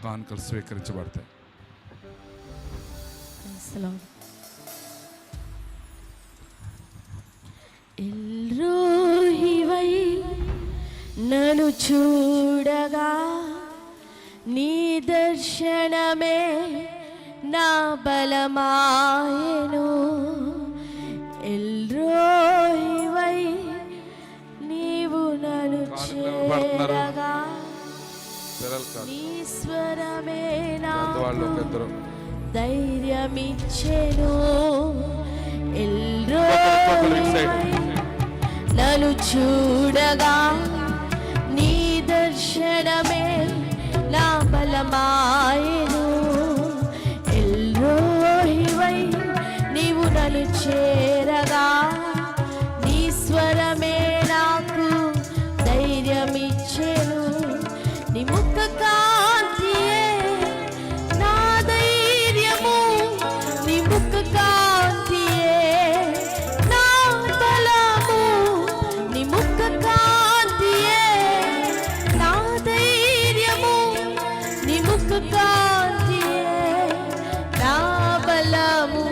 కానుకలు స్వీకరించబడతాయి. ఎల్రోహివై నన్ను చూడగా నీ దర్శనమే నా బలమాయెను. ఎల్రోహివై నీవు నన్ను చేరగా నీ స్వరమే నాకు ధైర్యమిచ్చెను. ఎల్రోహివై నన్ను చూడగా నీ దర్శనమే నా బలమాయెను. ఎల్రోహివై నీవు నన్ను చేరగా నీ స్వరమే నాకు ధైర్యమిచ్చెను. నీ ముఖ కాంతియే నా ధైర్యము, నీ ముఖ కాంతియే నా బలము, నీ ముఖ కాంతియే నా ధైర్యము, నీ ముఖ కాంతియే నా బలము.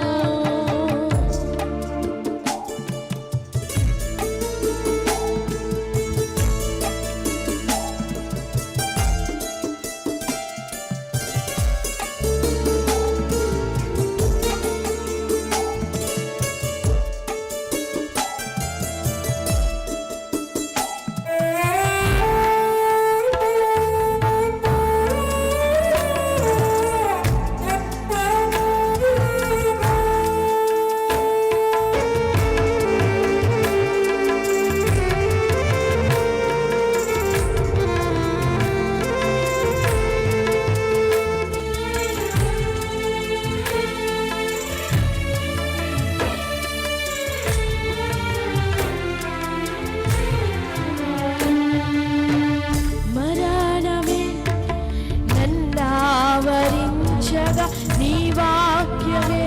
నీ వాక్యమే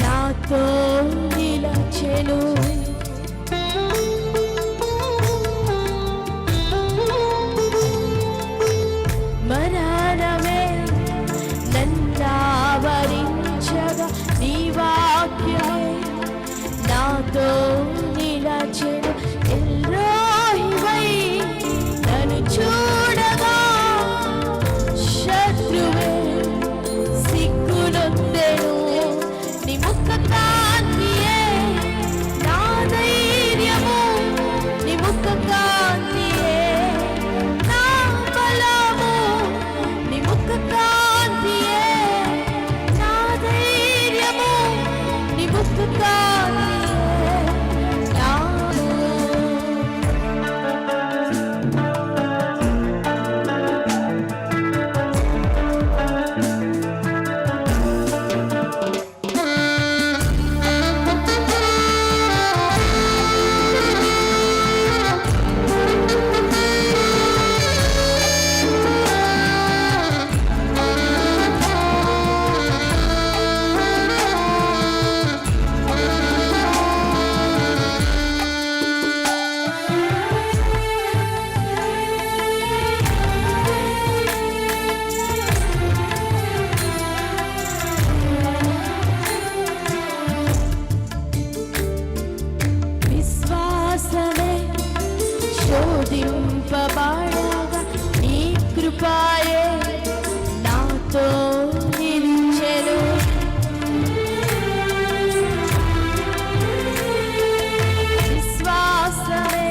నాతో నిలచెను. మరణమే నన్నావరించగా నీ వాక్యమే నాతో నిలచెను. ఎల్రోహివై నన్ను చూడగా శత్రువే సిగ్గునొందెను. నీ ముఖ కాంతియే నా ధైర్యము, నీ ముఖ కాంతియే నా బలము, నీ ముఖ కాంతియే నా ధైర్యము, నీ ముఖ కాంతియే నా శోధింపబడగా నీ కృపయే నాతో నిలిచెను. విశ్వాసమే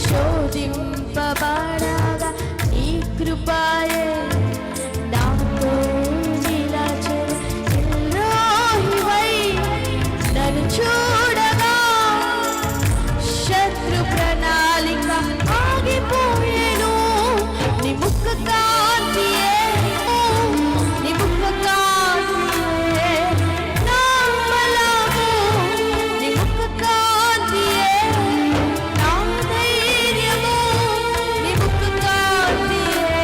శోధింపబడగా నీ కృపయే నాతో నిలిచెను. ఎల్రోహివై నన్ను చూడగా శత్రు ప్రణాళిక ఆగిపోయేను. నీ ముఖ కాంతియే, నీ ముఖ కాంతియే నా బలము, నీ ముఖ కాంతియే నా ధైర్యము, నీ ముఖ కాంతియే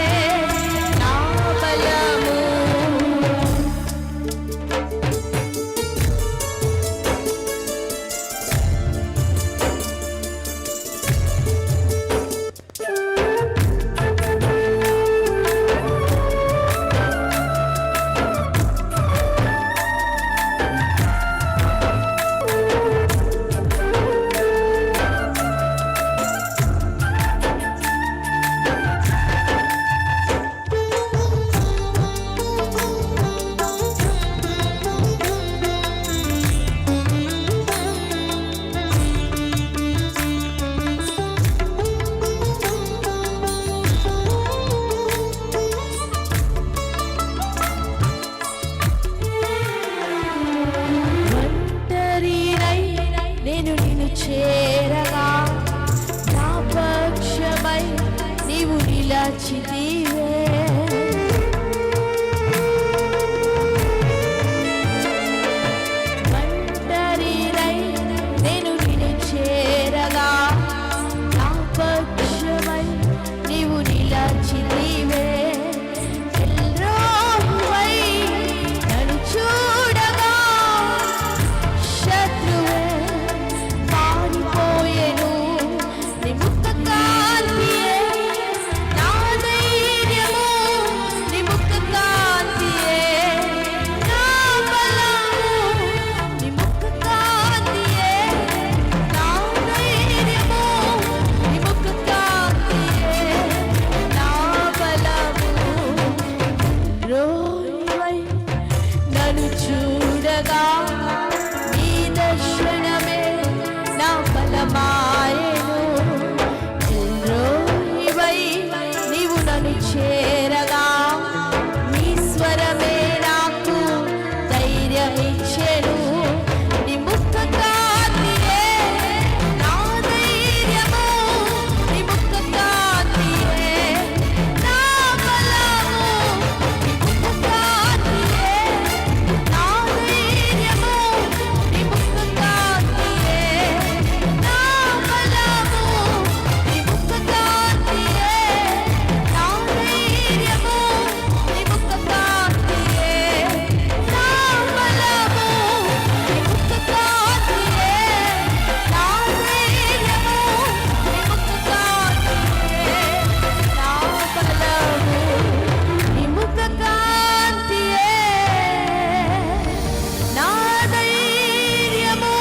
నిలచితివే ఒంటరినై నేను నిన్ను చేరగా నా పక్షమై నీవు నిలచితివే ఎల్రోహివై నన్ను చూడగా శత్రువే పారిపోయెను నీ ముఖ కాంతియే నా ధైర్యము నీ ముఖ కాంతియే నా బలము నీ ముఖ కాంతియే నా ధైర్యము నీ ముఖ కాంతియే నా బలము రోహివై నన్ను చూడగా నీ దర్శనమే నా బలమాయెను ఎల్రోహివై నీవు నన్ను చేరగా నీ స్వరమే నాకు ధైర్యమిచ్చెను నీ ముఖ కాంతియే నా ధైర్యము నీ ముఖ కాంతియే నా బలము నీ ముఖ కాంతియే నా ధైర్యము నీ ముఖ కాంతియే నా బలము నీ ముఖ కాంతియే నా ధైర్యము నీ ముఖ కాంతియే నా బలము నీ ముఖ కాంతియే నా ధైర్యము నీ ముఖ కాంతియే నా బలము నీ ముఖ కాంతియే నా ధైర్యము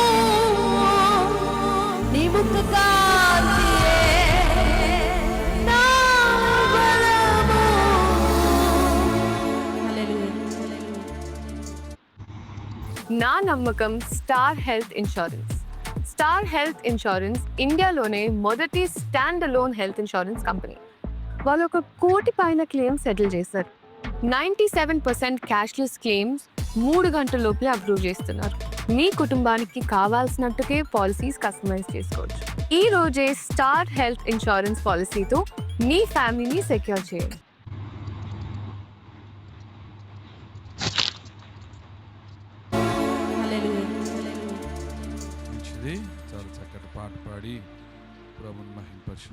నీ ముఖ కాంతియే నా బలము నా నమ్మకం star health insurance. Star health insurance ఇండియాలోనే మొదటి stand alone health insurance company. వాళ్ళు 1 కోటి పైన క్లెయిమ్స్ సెటిల్ చేశారు. 97% క్యాష్లెస్ క్లెయిమ్స్ 3 గంటల లోపలే అప్రూవ్ చేస్తున్నారు. మీ కుటుంబానికి కావాల్సినట్టుకే పాలసీస్ కస్టమైజ్ చేసుకోవచ్చు. ఈ రోజే స్టార్ హెల్త్ ఇన్సూరెన్స్ పాలసీతో మీ ఫ్యామిలీని సెక్యూర్ చేయండి. మంచిది, చాలా చక్కటి పాట పాడి ప్రభుని మహిమపరిచిన